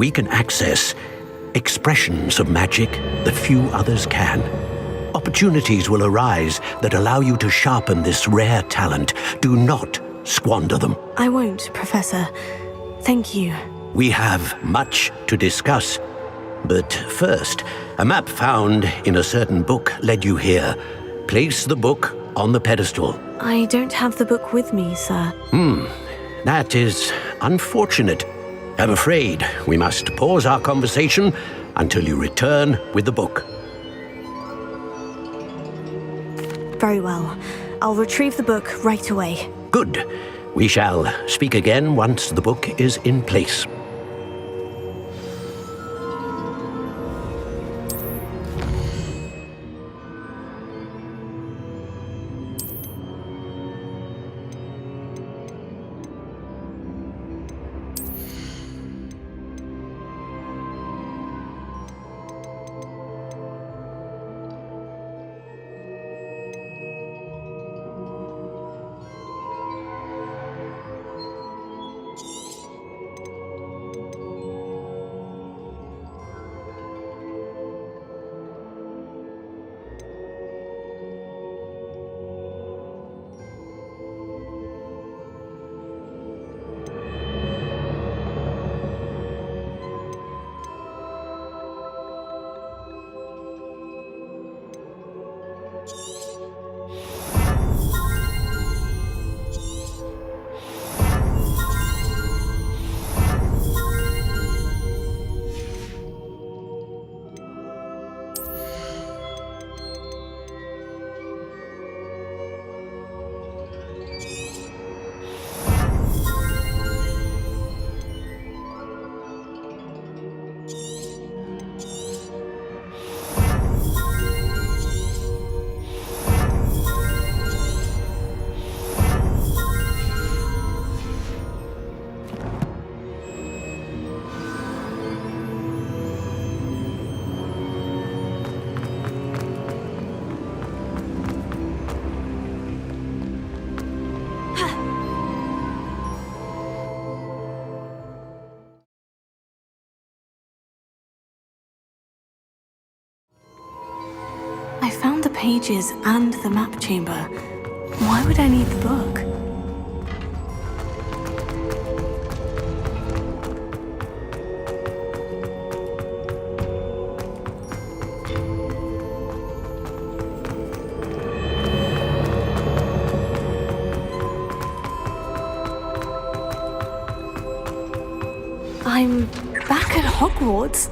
we can access expressions of magic that few others can. Opportunities will arise that allow you to sharpen this rare talent. Do not squander them. I won't, Professor. Thank you. We have much to discuss. But first, a map found in a certain book led you here. Place the book on the pedestal. I don't have the book with me, sir. That is unfortunate. I'm afraid we must pause our conversation until you return with the book. Very well. I'll retrieve the book right away. Good. We shall speak again once the book is in place. I found the pages and the map chamber. Why would I need the book? I'm back at Hogwarts.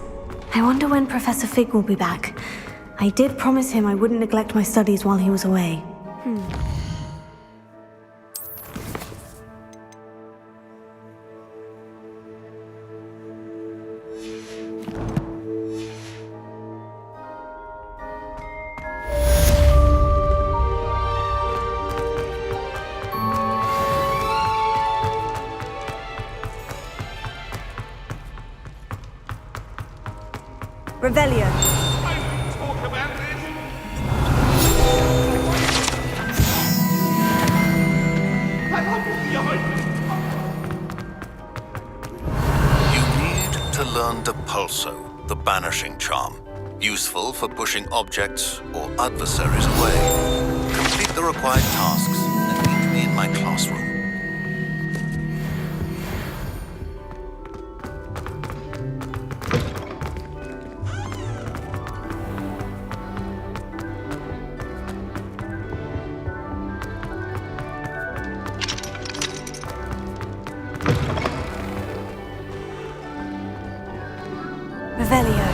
I wonder when Professor Fig will be back. I did promise him I wouldn't neglect my studies while he was away. Revelio. Talk about this. You need to learn Depulso, the banishing charm. Useful for pushing objects or adversaries away. Complete the required tasks and meet me in my classroom. Revelio.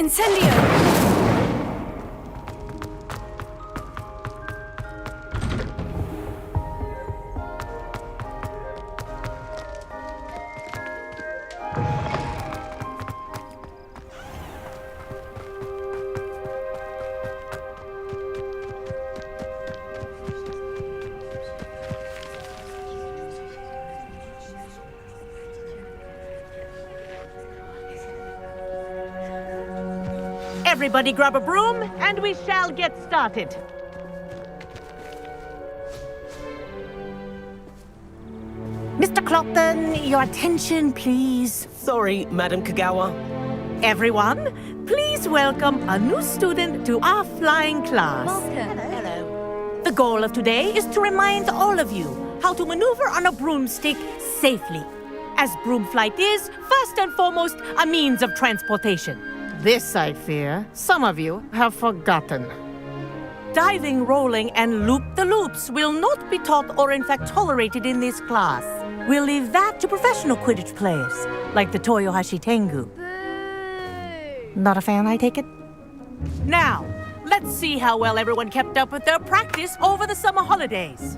Incendio! Everybody grab a broom, and we shall get started. Mr. Clopton, your attention, please. Sorry, Madam Kagawa. Everyone, please welcome a new student to our flying class. Hello. The goal of today is to remind all of you how to maneuver on a broomstick safely, as broom flight is, first and foremost, a means of transportation. This, I fear, some of you have forgotten. Diving, rolling, and loop-the-loops will not be taught or in fact tolerated in this class. We'll leave that to professional Quidditch players, like the Toyohashi Tengu. Not a fan, I take it? Now, let's see how well everyone kept up with their practice over the summer holidays.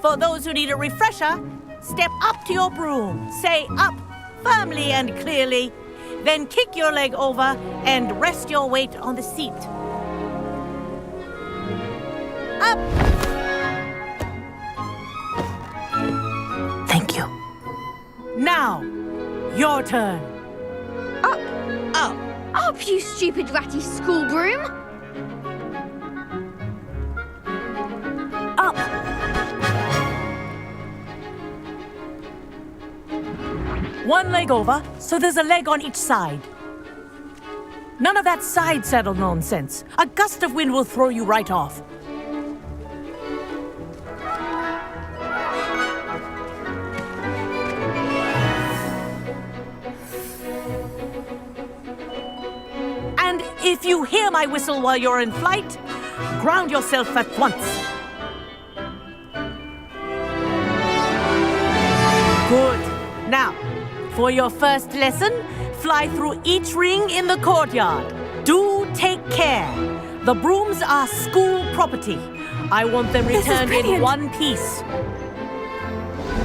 For those who need a refresher, step up to your broom, say up firmly and clearly, then kick your leg over and rest your weight on the seat. Up! Thank you. Now, your turn. Up! Up! Up, you stupid ratty school broom! Up! One leg over, so there's a leg on each side. None of that side saddle nonsense. A gust of wind will throw you right off. And if you hear my whistle while you're in flight, ground yourself at once. Good. Now, for your first lesson, fly through each ring in the courtyard. Do take care. The brooms are school property. I want them This is returned in brilliant. one piece.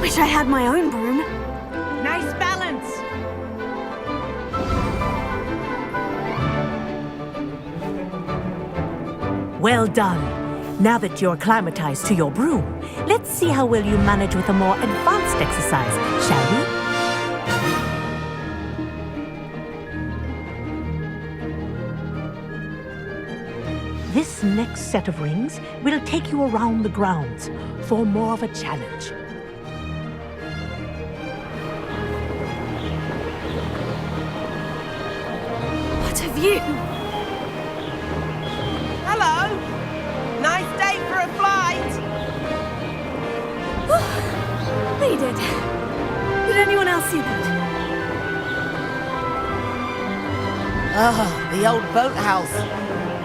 Wish I had my own broom. Nice balance. Well done. Now that you're acclimatized to your broom, let's see how well you manage with a more advanced exercise, shall we? This next set of rings will take you around the grounds for more of a challenge. What a view! Hello. Nice day for a flight. They did. Did anyone else see that? Ah, the old boathouse.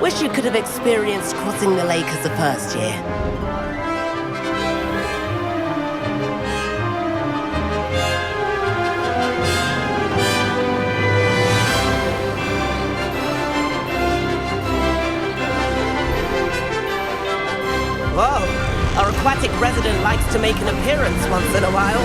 Wish you could have experienced crossing the lake as a first year. Whoa, our aquatic resident likes to make an appearance once in a while.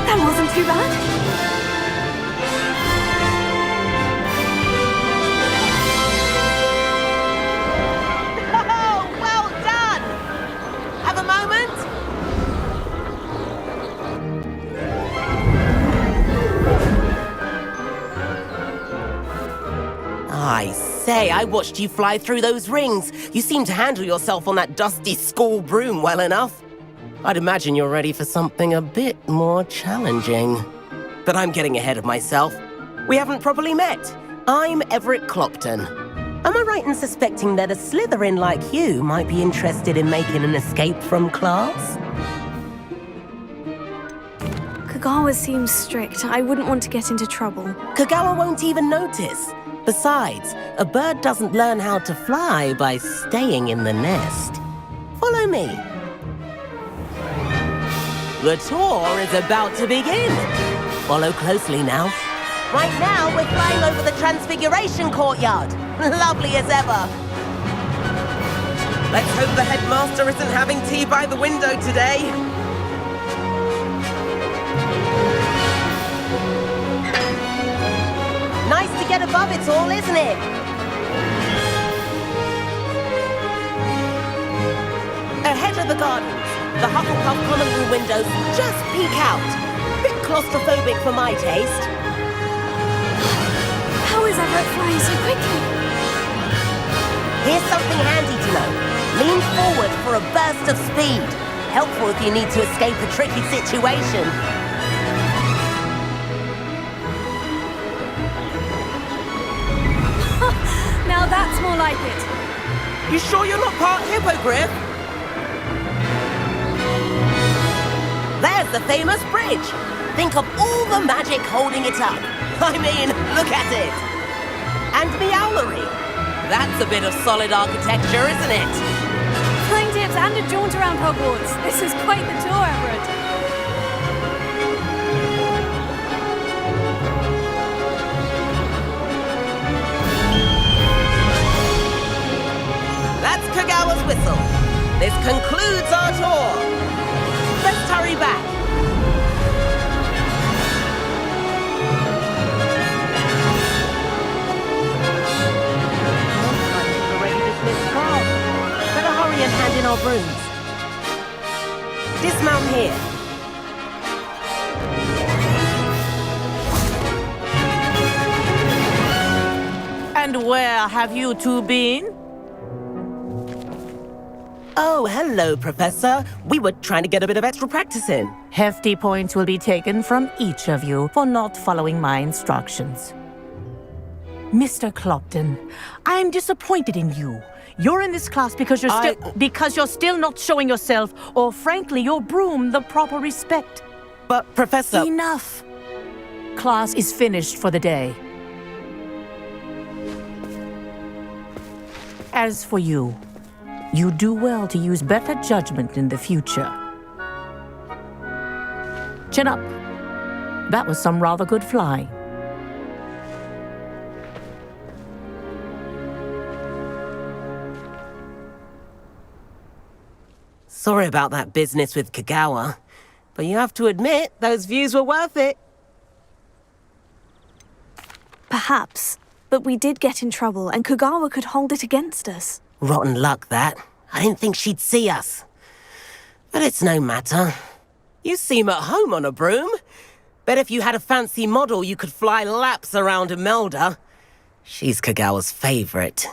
That wasn't too bad. Oh, well done! Have a moment? I say, I watched you fly through those rings. You seem to handle yourself on that dusty school broom well enough. I'd imagine you're ready for something a bit more challenging. But I'm getting ahead of myself. We haven't properly met. I'm Everett Clopton. Am I right in suspecting that a Slytherin like you might be interested in making an escape from class? Kagawa seems strict. I wouldn't want to get into trouble. Kagawa won't even notice. Besides, a bird doesn't learn how to fly by staying in the nest. Follow me. The tour is about to begin. Follow closely now. Right now, we're flying over the Transfiguration Courtyard. Lovely as ever. Let's hope the headmaster isn't having tea by the window today. Nice to get above it all, isn't it? Ahead of the gardens, the Hufflepuff common room windows just peek out. Bit claustrophobic for my taste. How is Everett flying so quickly? Here's something handy to know. Lean forward for a burst of speed. Helpful if you need to escape a tricky situation. Now that's more like it. You sure you're not part hippogriff? There's the famous bridge. Think of all the magic holding it up. I mean, look at it. And Meowlery. That's a bit of solid architecture, isn't it? Flying tips and a jaunt around Hogwarts. This is quite the tour, Everett. That's Kagawa's whistle. This concludes our tour. Let's hurry back. Already dismissed class. Better hurry and hand in our brooms. Dismount here. And where have you two been? Oh, hello, Professor. We were trying to get a bit of extra practice in. Hefty points will be taken from each of you for not following my instructions. Mr. Clopton, I'm disappointed in you. You're in this class because you're still not showing yourself, or frankly, your broom the proper respect. But, Professor... Enough. Class is finished for the day. As for you, you do well to use better judgment in the future. Chin up. That was some rather good flying. Sorry about that business with Kagawa, but you have to admit, those views were worth it. Perhaps. But we did get in trouble, and Kagawa could hold it against us. Rotten luck, that. I didn't think she'd see us. But it's no matter. You seem at home on a broom. Bet if you had a fancy model, you could fly laps around Imelda. She's Kagawa's favorite.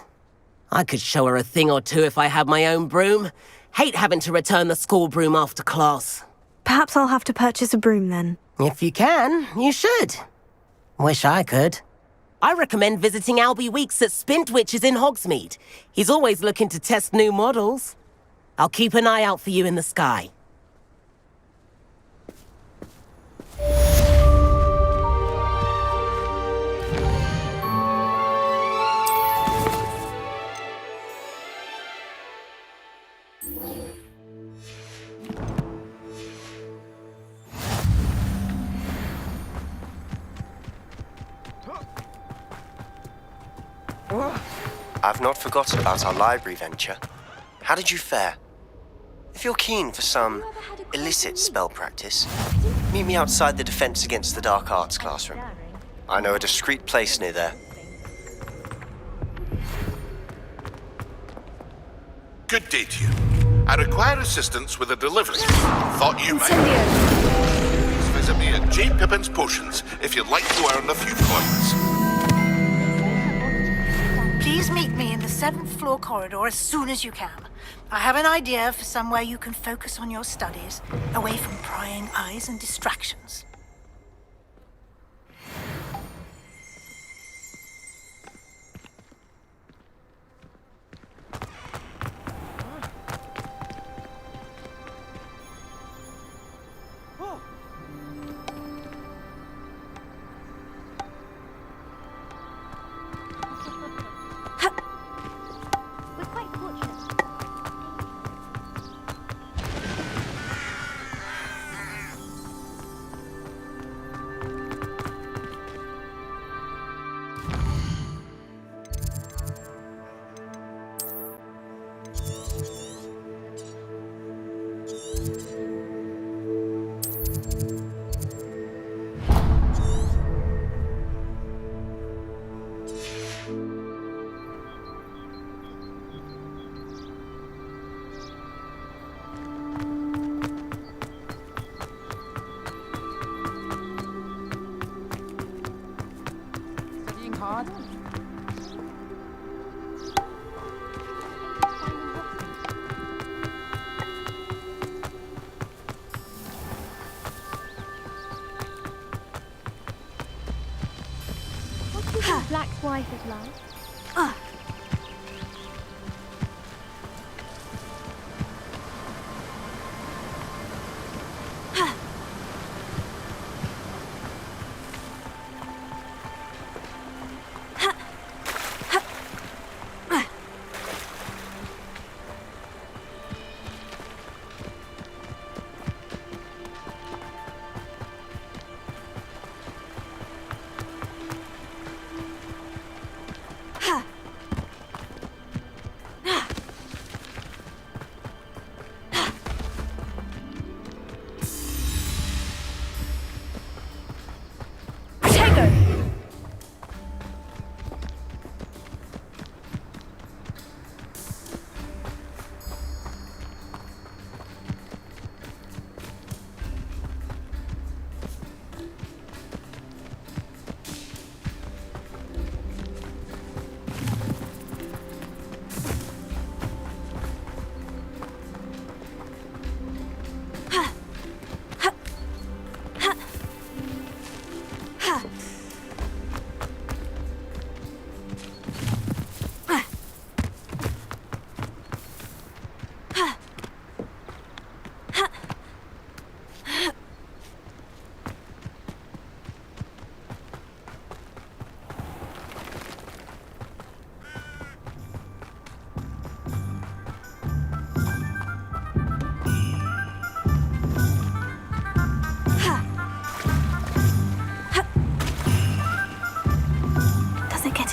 I could show her a thing or two if I had my own broom. Hate having to return the school broom after class. Perhaps I'll have to purchase a broom then. If you can, you should. Wish I could. I recommend visiting Albie Weeks at Spintwitches in Hogsmeade. He's always looking to test new models. I'll keep an eye out for you in the sky. I've not forgotten about our library venture. How did you fare? If you're keen for some illicit spell practice, meet me outside the Defense Against the Dark Arts classroom. I know a discreet place near there. Good day to you. I require assistance with a delivery. Thought you might. Please visit me at J. Pippin's Potions if you'd like to earn a few coins. Please meet me in the 7th floor corridor as soon as you can. I have an idea for somewhere you can focus on your studies, away from prying eyes and distractions. Black's wife is live.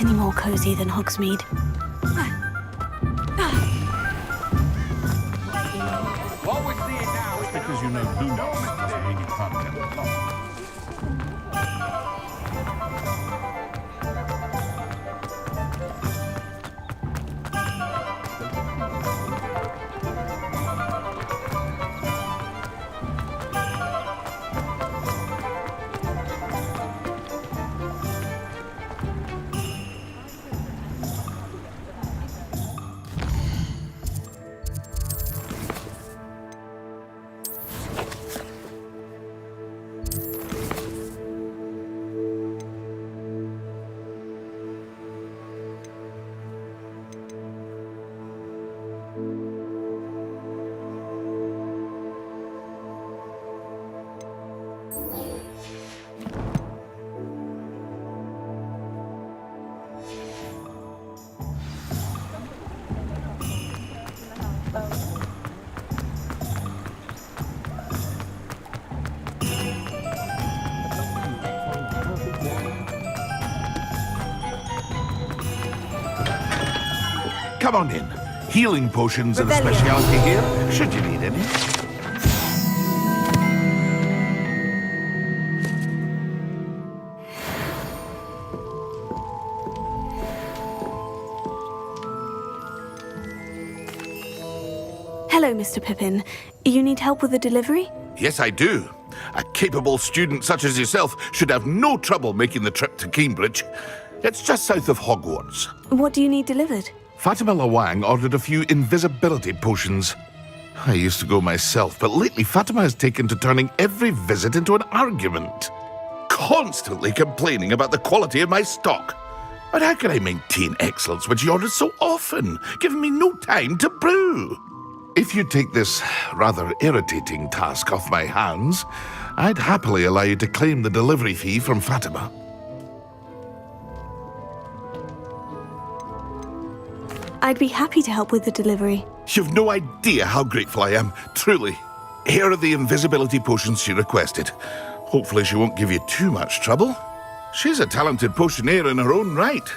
Any more cozy than Hogsmeade? What we're seeing now is because you know no mistake in content. Come on in. Healing potions are the specialty here, should you need any. Hello, Mr. Pippin. You need help with the delivery? Yes, I do. A capable student such as yourself should have no trouble making the trip to Cambridge. It's just south of Hogwarts. What do you need delivered? Fatima Lawang ordered a few invisibility potions. I used to go myself, but lately Fatima has taken to turning every visit into an argument. Constantly complaining about the quality of my stock. But how can I maintain excellence when she orders so often, giving me no time to brew? If you take this rather irritating task off my hands, I'd happily allow you to claim the delivery fee from Fatima. I'd be happy to help with the delivery. You've no idea how grateful I am, truly. Here are the invisibility potions she requested. Hopefully she won't give you too much trouble. She's a talented potioneer in her own right.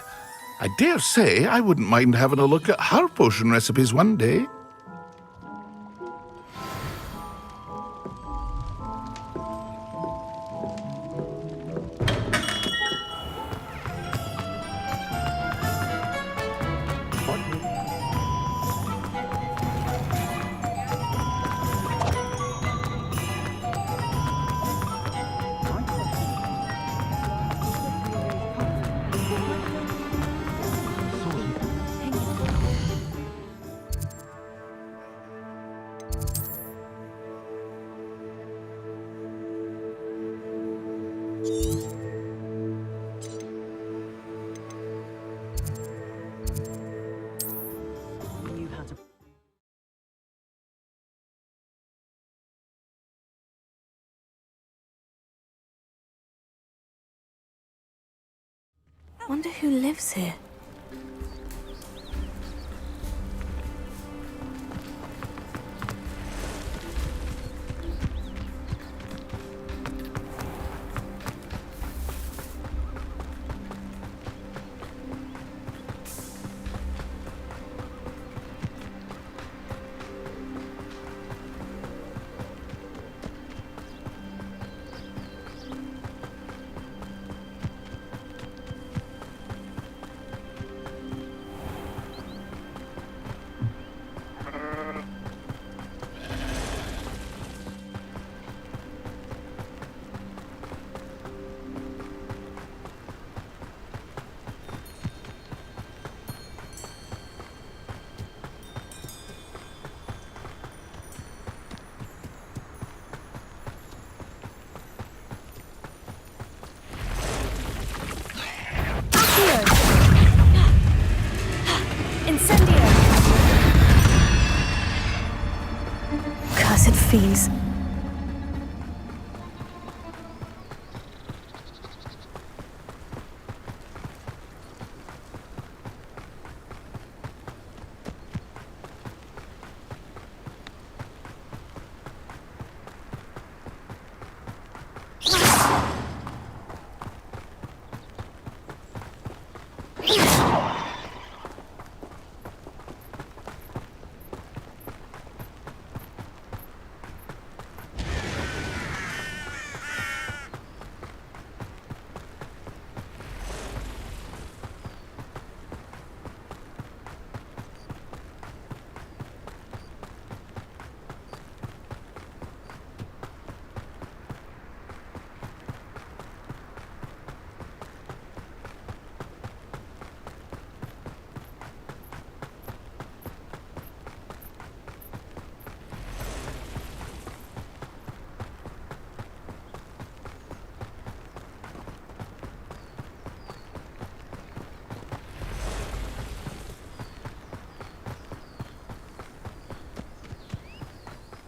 I dare say I wouldn't mind having a look at her potion recipes one day. Wonder who lives here. Incendio! Cursed fiends.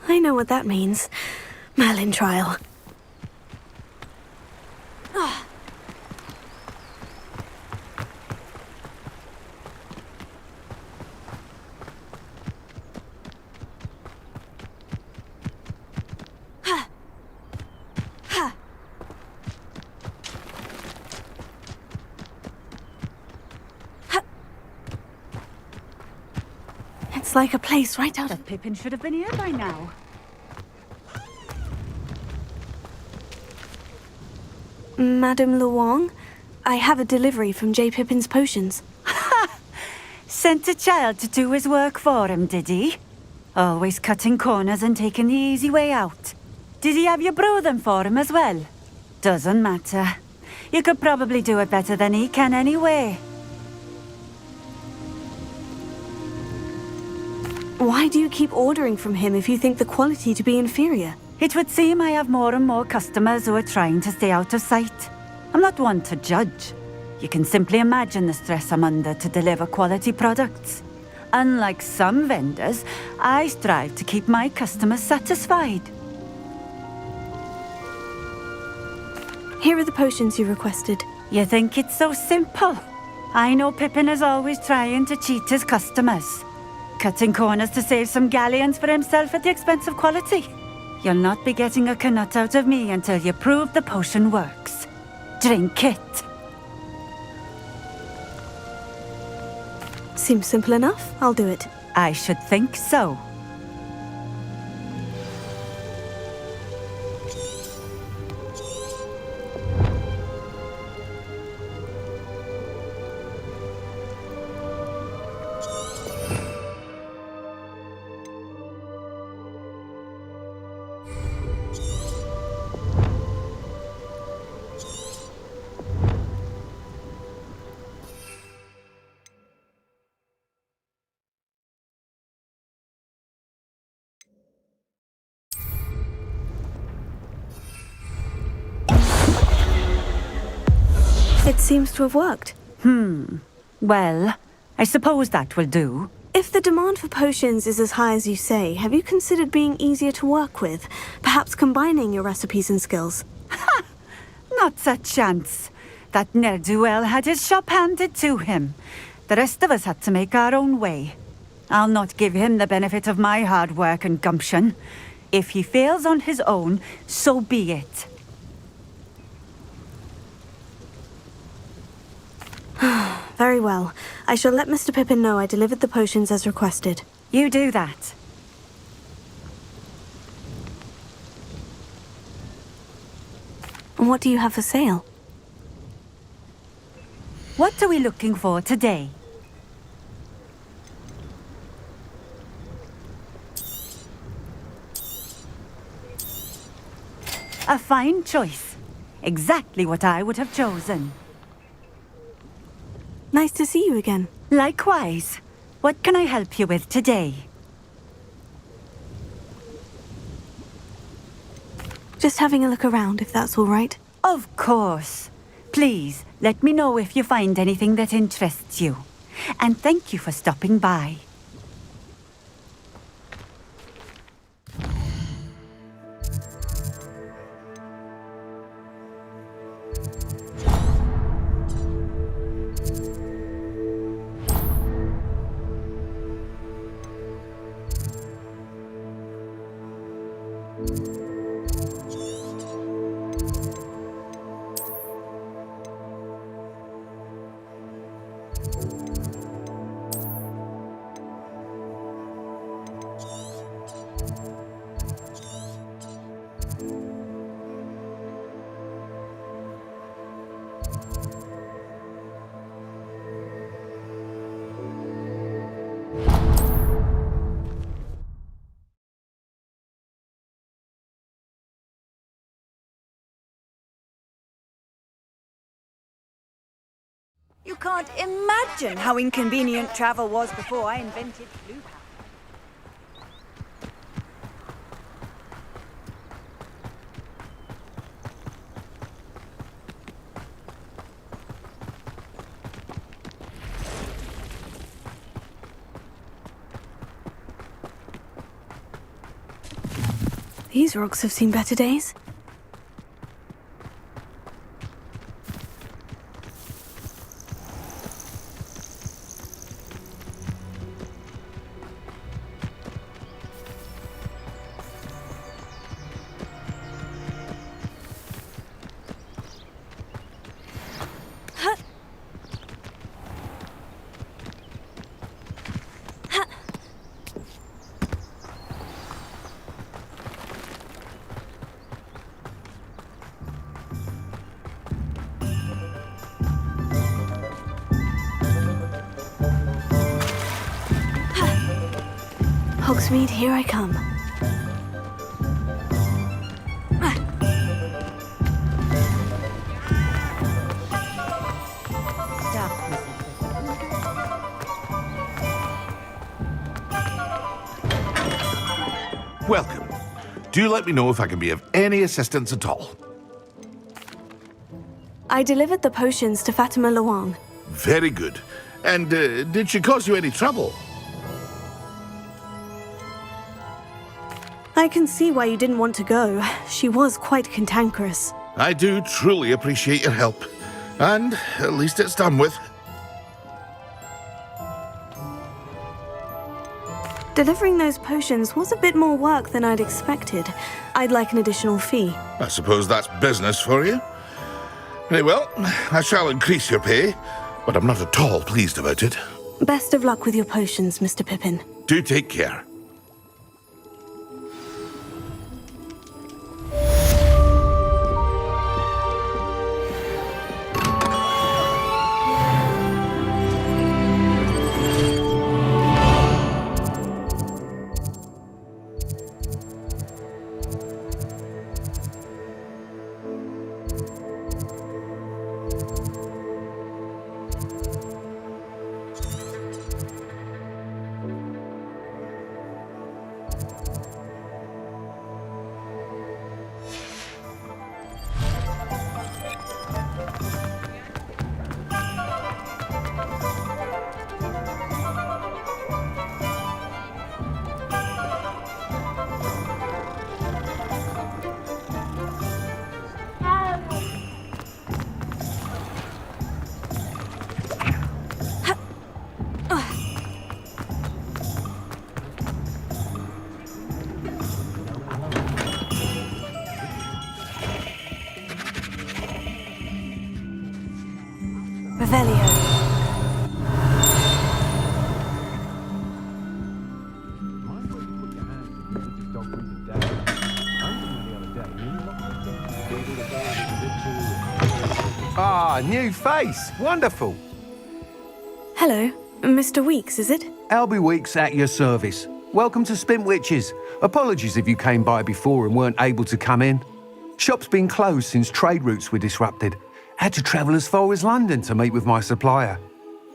I know what that means. Merlin trial. It's like a place right out of... Pippin should have been here by now. Madame Luong, I have a delivery from J. Pippin's potions. Sent a child to do his work for him, did he? Always cutting corners and taking the easy way out. Did he have you brew them for him as well? Doesn't matter. You could probably do it better than he can anyway. Why do you keep ordering from him if you think the quality to be inferior? It would seem I have more and more customers who are trying to stay out of sight. I'm not one to judge. You can simply imagine the stress I'm under to deliver quality products. Unlike some vendors, I strive to keep my customers satisfied. Here are the potions you requested. You think it's so simple? I know Pippin is always trying to cheat his customers. Cutting corners to save some galleons for himself at the expense of quality. You'll not be getting a canut out of me until you prove the potion works. Drink it. Seems simple enough. I'll do it. I should think so. It seems to have worked. Well, I suppose that will do. If the demand for potions is as high as you say, have you considered being easier to work with? Perhaps combining your recipes and skills? Not a chance. That ne'er-do-well had his shop handed to him. The rest of us had to make our own way. I'll not give him the benefit of my hard work and gumption. If he fails on his own, so be it. Very well. I shall let Mr. Pippin know I delivered the potions as requested. You do that. And what do you have for sale? What are we looking for today? A fine choice. Exactly what I would have chosen. Nice to see you again. Likewise. What can I help you with today? Just having a look around, if that's all right. Of course. Please, let me know if you find anything that interests you. And thank you for stopping by. You can't imagine how inconvenient travel was before I invented blue power. These rocks have seen better days. Hogsmeade, here I come. Welcome. Do let me know if I can be of any assistance at all. I delivered the potions to Fatima Luang. Very good. And did she cause you any trouble? I can see why you didn't want to go. She was quite cantankerous. I do truly appreciate your help. And at least it's done with. Delivering those potions was a bit more work than I'd expected. I'd like an additional fee. I suppose that's business for you. Very well, I shall increase your pay, but I'm not at all pleased about it. Best of luck with your potions, Mr. Pippin. Do take care. Revelio. Ah, new face. Wonderful. Hello, Mr. Weeks, is it? Albie Weeks at your service. Welcome to Spintwitches. Apologies if you came by before and weren't able to come in. Shop's been closed since trade routes were disrupted. Had to travel as far as London to meet with my supplier.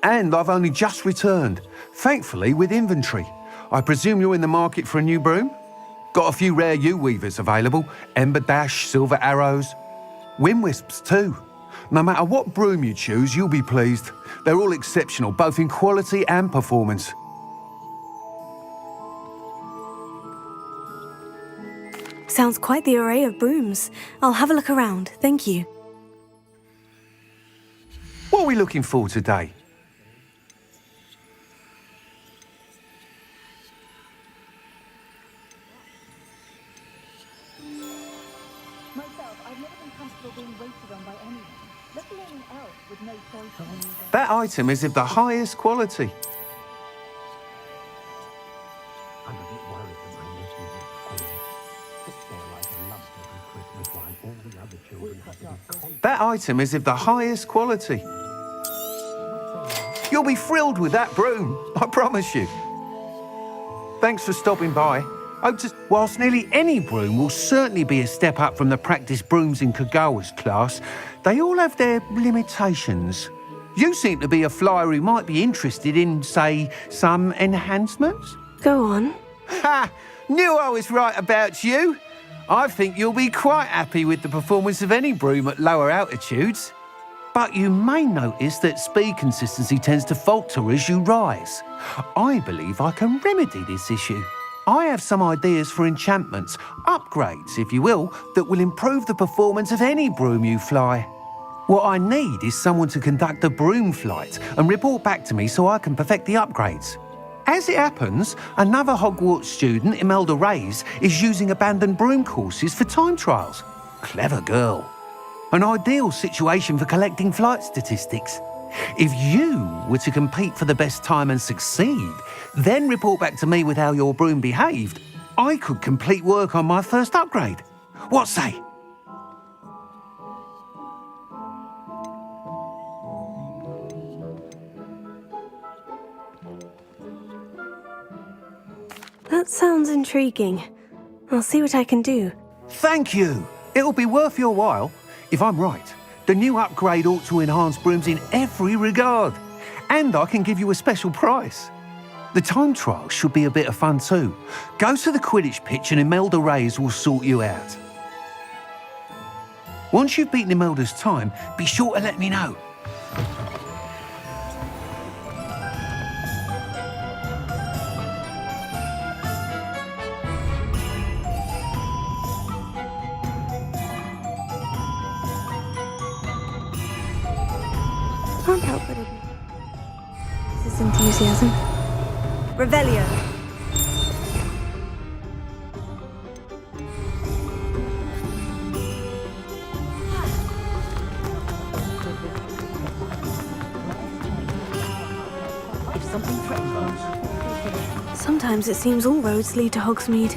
And I've only just returned, thankfully with inventory. I presume you're in the market for a new broom? Got a few rare U-weavers available. Ember Dash, Silver Arrows. Wind Wisps too. No matter what broom you choose, you'll be pleased. They're all exceptional, both in quality and performance. Sounds quite the array of brooms. I'll have a look around, thank you. What are we looking for today? That item is of the highest quality. That item is of the highest quality. You'll be thrilled with that broom, I promise you. Thanks for stopping by. Whilst nearly any broom will certainly be a step up from the practice brooms in Kagawa's class, they all have their limitations. You seem to be a flyer who might be interested in, say, some enhancements? Go on. Ha! Knew I was right about you. I think you'll be quite happy with the performance of any broom at lower altitudes. But you may notice that speed consistency tends to falter as you rise. I believe I can remedy this issue. I have some ideas for enchantments, upgrades, if you will, that will improve the performance of any broom you fly. What I need is someone to conduct a broom flight and report back to me so I can perfect the upgrades. As it happens, another Hogwarts student, Imelda Reyes, is using abandoned broom courses for time trials. Clever girl. An ideal situation for collecting flight statistics. If you were to compete for the best time and succeed, then report back to me with how your broom behaved, I could complete work on my first upgrade. What say? That sounds intriguing. I'll see what I can do. Thank you. It'll be worth your while. If I'm right, the new upgrade ought to enhance brooms in every regard. And I can give you a special price. The time trial should be a bit of fun too. Go to the Quidditch pitch and Imelda Reyes will sort you out. Once you've beaten Imelda's time, be sure to let me know. Can't help but admit this is enthusiasm. Revelio. If something threatens Sometimes it seems all roads lead to Hogsmeade.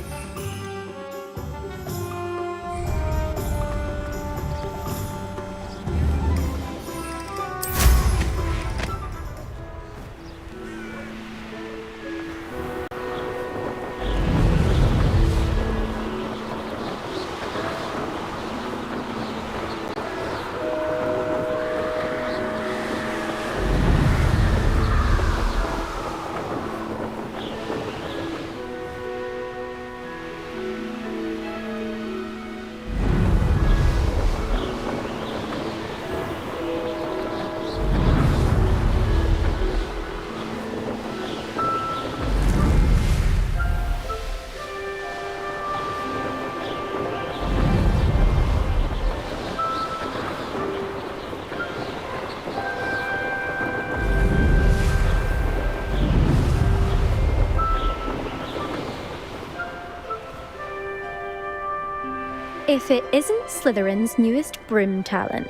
If it isn't Slytherin's newest broom talent.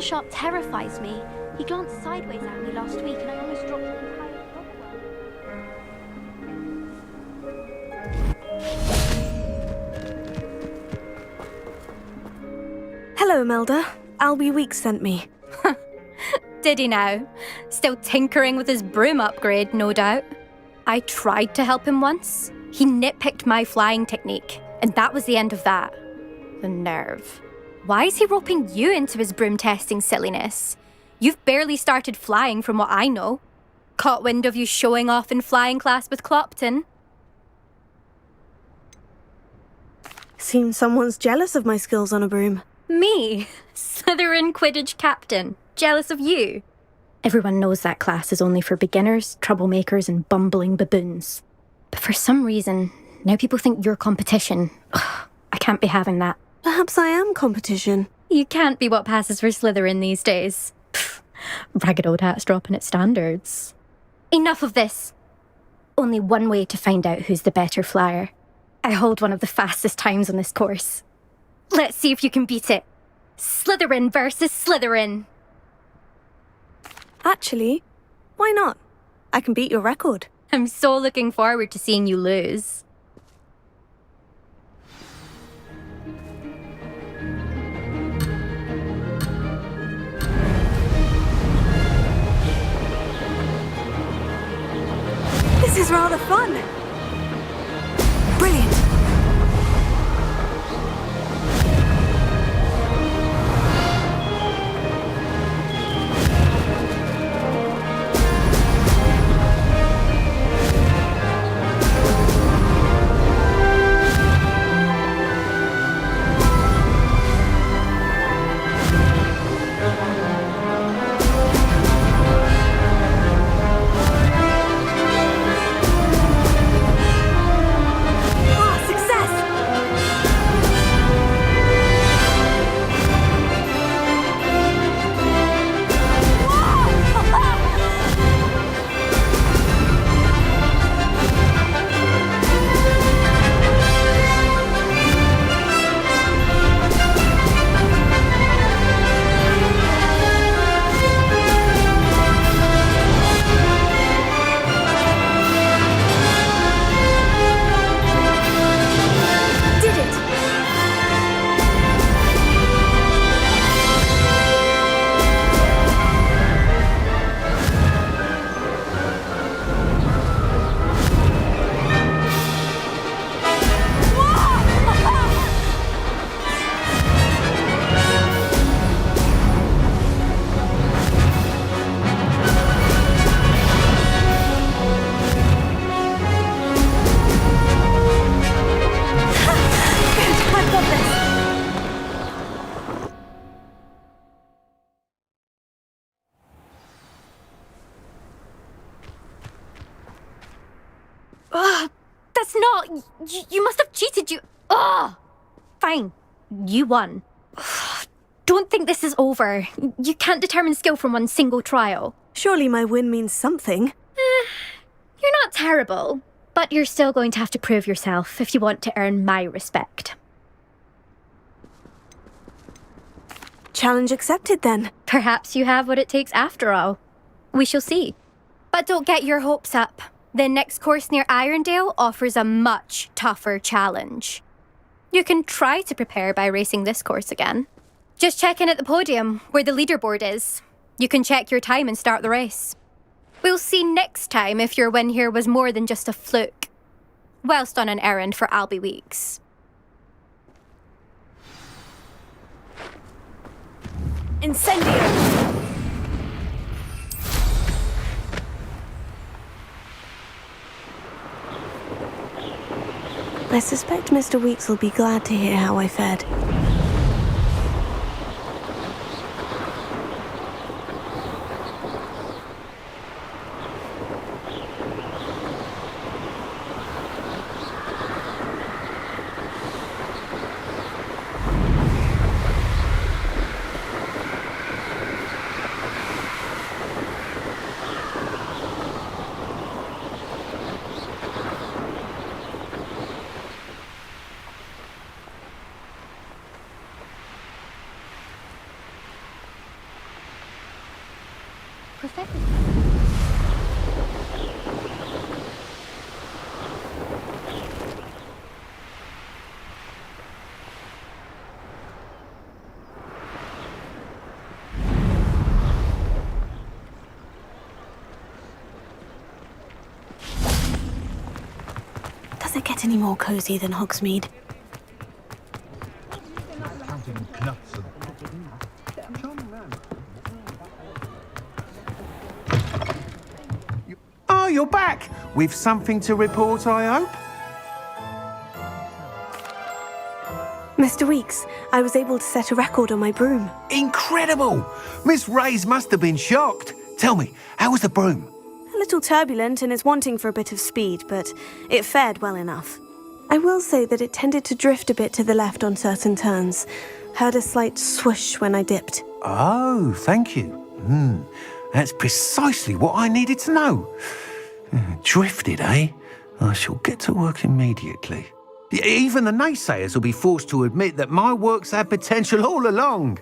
Sharp terrifies me. He glanced sideways at me last week and I almost dropped an entire bookworm. Hello, Imelda. Albie Weeks sent me. Did he now? Still tinkering with his broom upgrade, no doubt. I tried to help him once. He nitpicked my flying technique, and that was the end of that. The nerve. Why is he roping you into his broom testing silliness? You've barely started flying from what I know. Caught wind of you showing off in flying class with Clopton. Seems someone's jealous of my skills on a broom. Me? Slytherin Quidditch captain. Jealous of you? Everyone knows that class is only for beginners, troublemakers, and bumbling baboons. But for some reason, now people think you're competition. Ugh, I can't be having that. Perhaps I am competition. You can't be what passes for Slytherin these days. Pfft, ragged old hat's dropping its standards. Enough of this. Only one way to find out who's the better flyer. I hold one of the fastest times on this course. Let's see if you can beat it. Slytherin versus Slytherin. Actually, why not? I can beat your record. I'm so looking forward to seeing you lose. This is rather fun. Brilliant. That's not... You must have cheated, you... Ugh! Fine. You won. Don't think this is over. You can't determine skill from one single trial. Surely my win means something. You're not terrible, but you're still going to have to prove yourself if you want to earn my respect. Challenge accepted, then. Perhaps you have what it takes after all. We shall see. But don't get your hopes up. The next course near Irondale offers a much tougher challenge. You can try to prepare by racing this course again. Just check in at the podium, where the leaderboard is. You can check your time and start the race. We'll see next time if your win here was more than just a fluke, whilst on an errand for Albie Weeks. Incendio! I suspect Mr. Weeks will be glad to hear how I fared. effective. Does it get any more cozy than Hogsmeade? Oh, you're back! With something to report, I hope? Mr. Weeks, I was able to set a record on my broom. Incredible! Miss Reyes must have been shocked. Tell me, how was the broom? A little turbulent and is wanting for a bit of speed, but it fared well enough. I will say that it tended to drift a bit to the left on certain turns. Heard a slight swoosh when I dipped. Oh, thank you. That's precisely what I needed to know. Drifted, eh? I shall get to work immediately. Even the naysayers will be forced to admit that my work's had potential all along.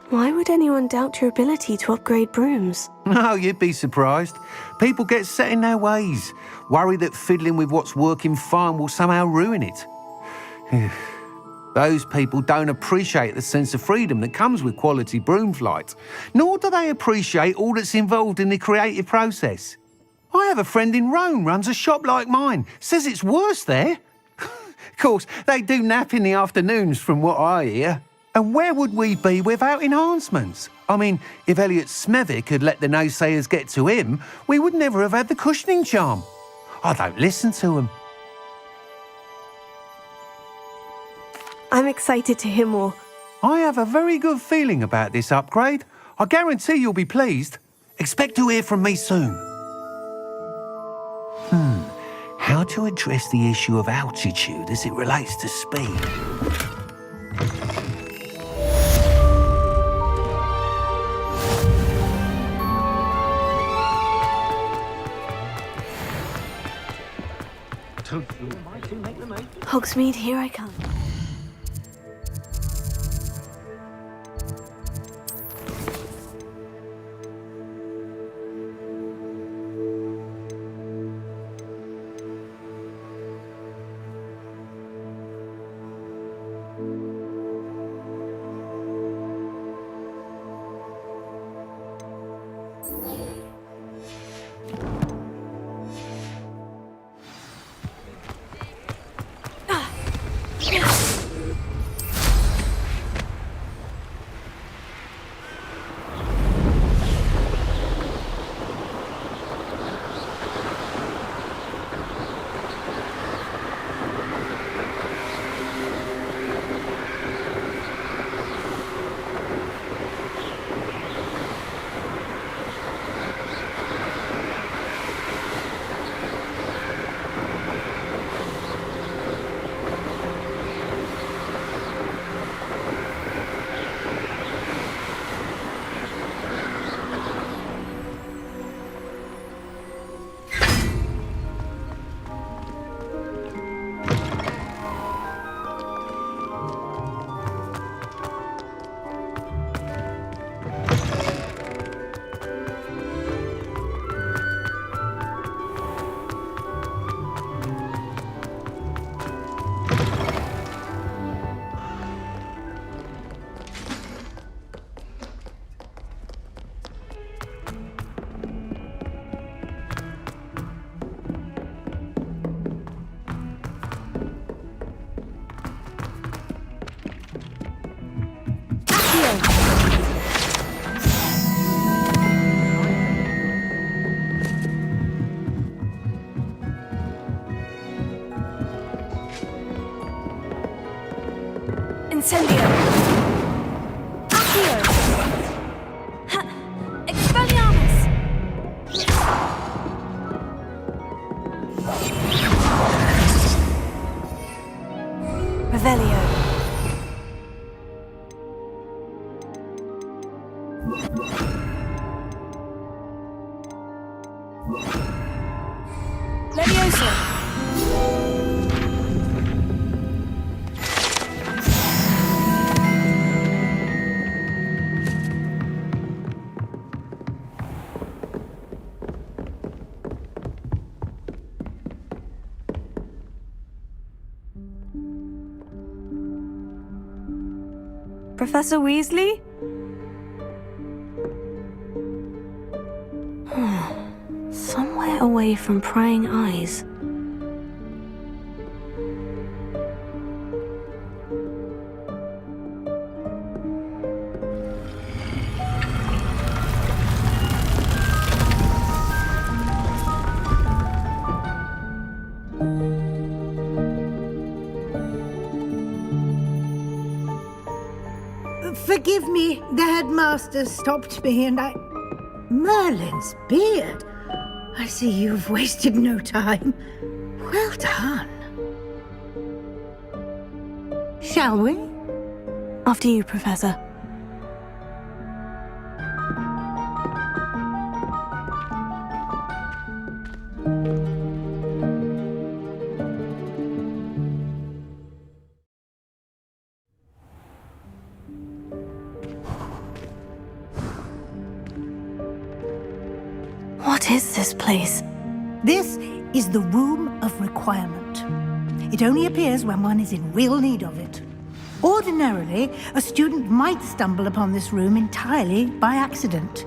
Why would anyone doubt your ability to upgrade brooms? No, you'd be surprised. People get set in their ways, worry that fiddling with what's working fine will somehow ruin it. Those people don't appreciate the sense of freedom that comes with quality broom flight, nor do they appreciate all that's involved in the creative process. I have a friend in Rome runs a shop like mine, says it's worse there. Of course, they do nap in the afternoons from what I hear. And where would we be without enhancements? I mean, if Elliot Smethwick had let the naysayers get to him, we would never have had the cushioning charm. I don't listen to them. I'm excited to hear more. I have a very good feeling about this upgrade. I guarantee you'll be pleased. Expect to hear from me soon. How to address the issue of altitude as it relates to speed? Hogsmeade, here I come. Incendio! Accio! Expelliarmus! Revelio! Levioso! Professor Weasley? Somewhere away from prying eyes. Forgive me, the headmaster stopped me and I... Merlin's beard. I see you've wasted no time. Well done. Shall we? After you, Professor. What is this place? This is the Room of Requirement. It only appears when one is in real need of it. Ordinarily, a student might stumble upon this room entirely by accident.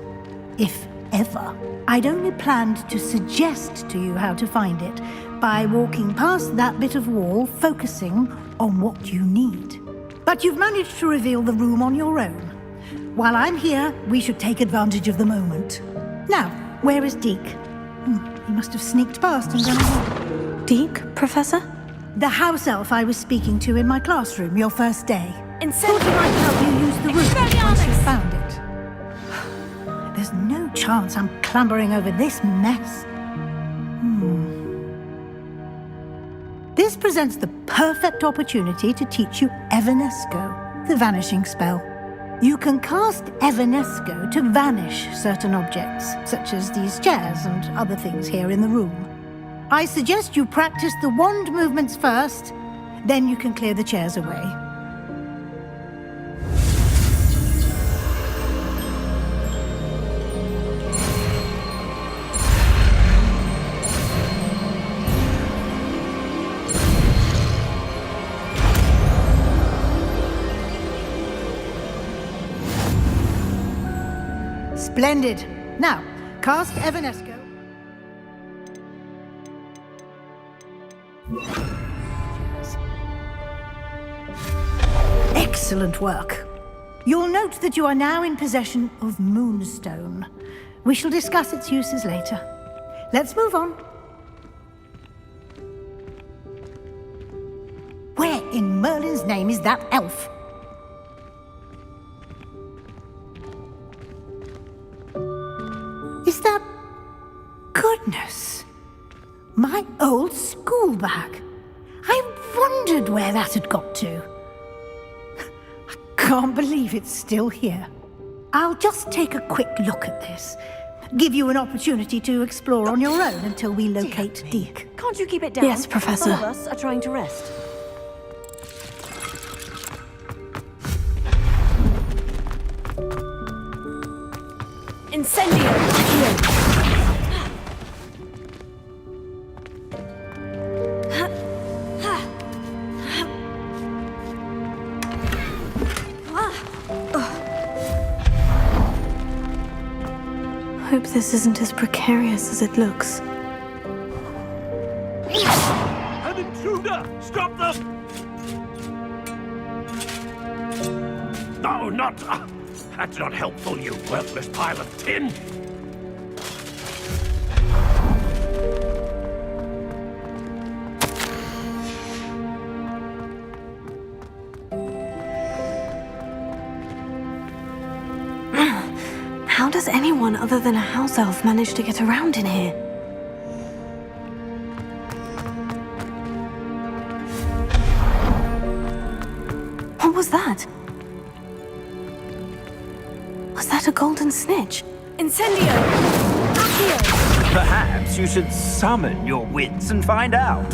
If ever. I'd only planned to suggest to you how to find it by walking past that bit of wall, focusing on what you need. But you've managed to reveal the room on your own. While I'm here, we should take advantage of the moment. Now, where is Deke? He must have sneaked past and gone away. Deke, Professor? The house elf I was speaking to in my classroom your first day. Incendiary! Thought he might help you use the room once you found it. There's no chance I'm clambering over this mess. This presents the perfect opportunity to teach you Evanesco, the vanishing spell. You can cast Evanesco to vanish certain objects, such as these chairs and other things here in the room. I suggest you practice the wand movements first, then you can clear the chairs away. Splendid. Now, cast Evanesco. Excellent work. You'll note that you are now in possession of Moonstone. We shall discuss its uses later. Let's move on. Where in Merlin's name is that elf? Is that... Goodness! My old school bag. I wondered where that had got to. I can't believe it's still here. I'll just take a quick look at this. Give you an opportunity to explore on your own until we locate Deke. Can't you keep it down? Yes, Professor. Some of us are trying to rest. Incendio! Hope this isn't as precarious as it looks. An intruder! Stop them! No, not... that's not helpful, you worthless pile of tin! How does anyone other than a house elf manage to get around in here? What was that? Was that a golden snitch? Incendio! Accio! Perhaps you should summon your wits and find out.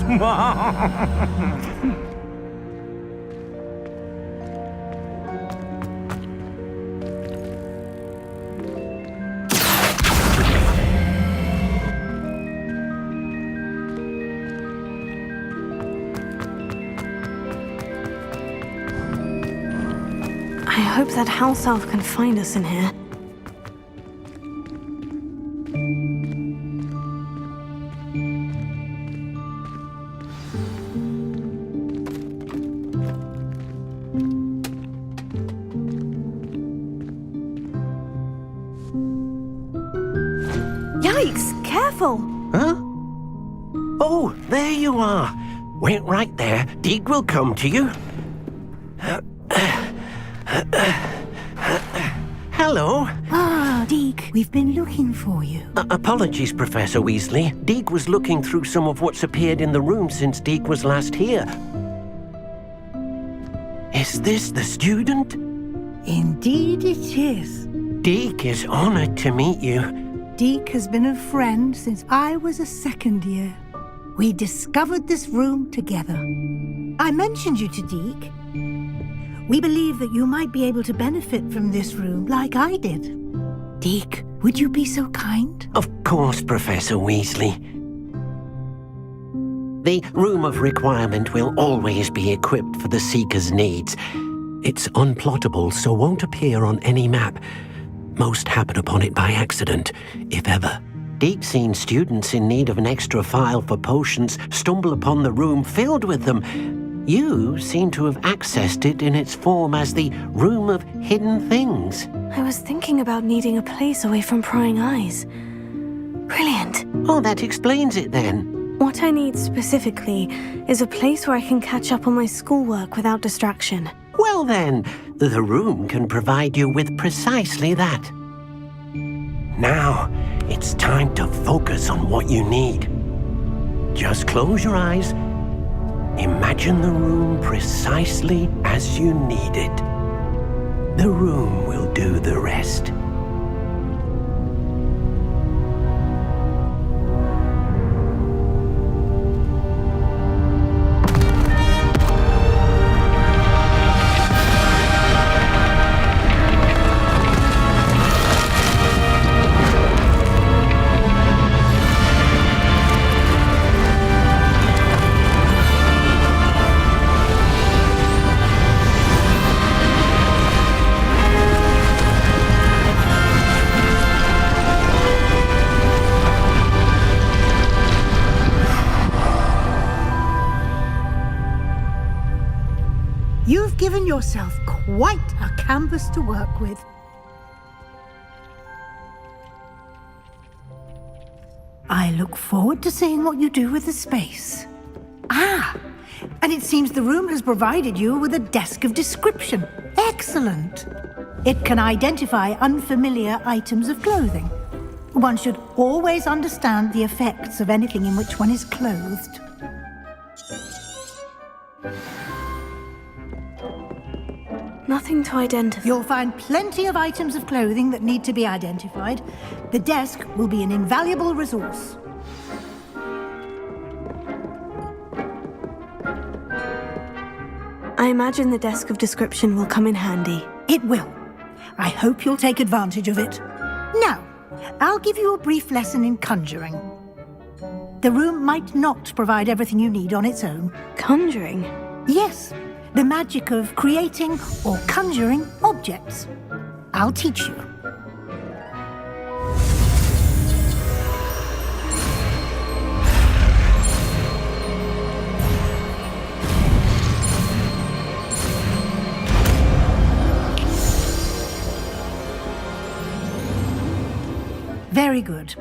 I hope that house elf can find us in here. Yikes! Careful! Huh? Oh, there you are. Wait right there. Deek will come to you. Hello. Ah, Deek, we've been looking for you. Apologies, Professor Weasley. Deek was looking through some of what's appeared in the room since Deek was last here. Is this the student? Indeed it is. Deek is honored to meet you. Deek has been a friend since I was a second year. We discovered this room together. I mentioned you to Deek. We believe that you might be able to benefit from this room like I did. Deek, would you be so kind? Of course, Professor Weasley. The Room of Requirement will always be equipped for the Seeker's needs. It's unplottable, so won't appear on any map. Most happen upon it by accident, if ever. Deep seen students in need of an extra file for potions stumble upon the room filled with them. You seem to have accessed it in its form as the Room of Hidden Things. I was thinking about needing a place away from prying eyes. Brilliant. Oh, that explains it then. What I need specifically is a place where I can catch up on my schoolwork without distraction. Well then, the room can provide you with precisely that. Now, it's time to focus on what you need. Just close your eyes. Imagine the room precisely as you need it. The room will do the rest. You've given yourself quite a canvas to work with. I look forward to seeing what you do with the space. Ah, and it seems the room has provided you with a desk of description. Excellent. It can identify unfamiliar items of clothing. One should always understand the effects of anything in which one is clothed. Nothing to identify. You'll find plenty of items of clothing that need to be identified. The desk will be an invaluable resource. I imagine the desk of description will come in handy. It will. I hope you'll take advantage of it. Now, I'll give you a brief lesson in conjuring. The room might not provide everything you need on its own. Conjuring? Yes. The magic of creating or conjuring objects. I'll teach you. Very good.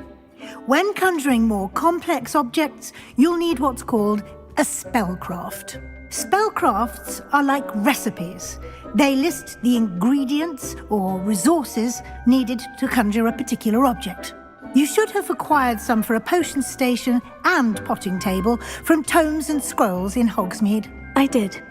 When conjuring more complex objects, you'll need what's called a spellcraft. Spellcrafts are like recipes. They list the ingredients or resources needed to conjure a particular object. You should have acquired some for a potion station and potting table from tomes and scrolls in Hogsmeade. I did.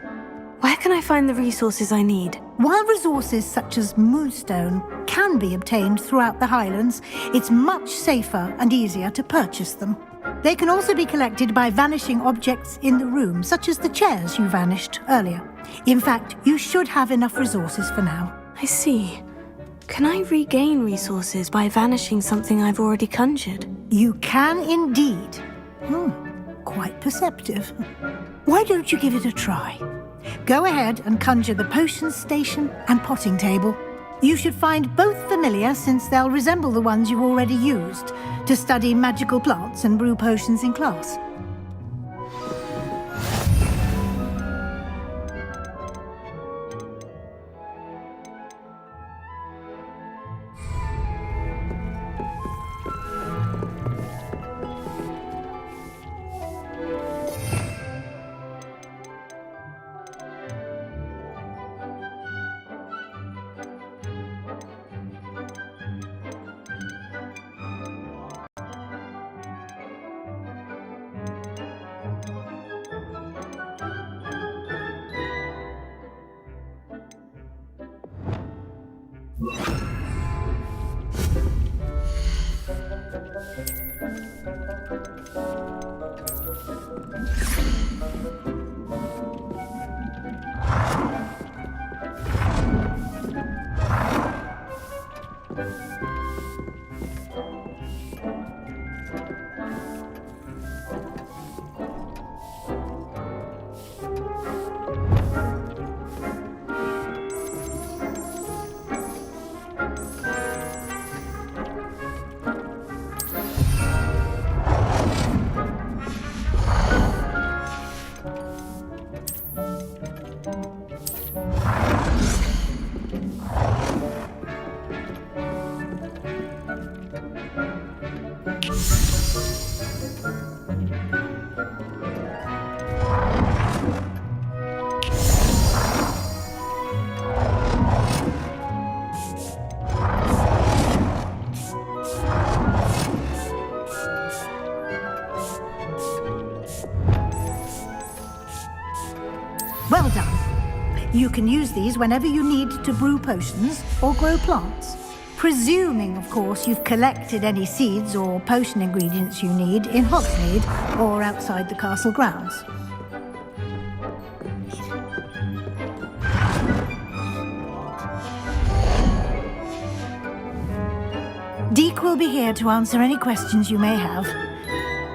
Where can I find the resources I need? While resources such as moonstone can be obtained throughout the Highlands, it's much safer and easier to purchase them. They can also be collected by vanishing objects in the room, such as the chairs you vanished earlier. In fact, you should have enough resources for now. I see. Can I regain resources by vanishing something I've already conjured? You can indeed. Quite perceptive. Why don't you give it a try? Go ahead and conjure the potions station and potting table. You should find both familiar since they'll resemble the ones you've already used to study magical plants and brew potions in class. Well done. You can use these whenever you need to brew potions or grow plants. Presuming, of course, you've collected any seeds or potion ingredients you need in Hogsmeade or outside the castle grounds. Deek will be here to answer any questions you may have.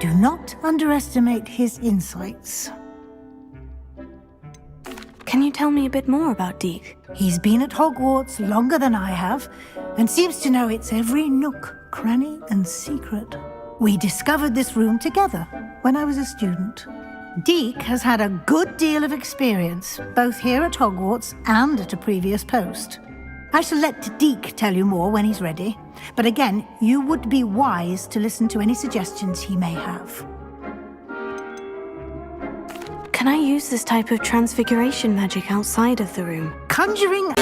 Do not underestimate his insights. Can you tell me a bit more about Deek? He's been at Hogwarts longer than I have, and seems to know its every nook, cranny, and secret. We discovered this room together when I was a student. Deek has had a good deal of experience, both here at Hogwarts and at a previous post. I shall let Deek tell you more when he's ready, but again, you would be wise to listen to any suggestions he may have. Can I use this type of transfiguration magic outside of the room? Conjuring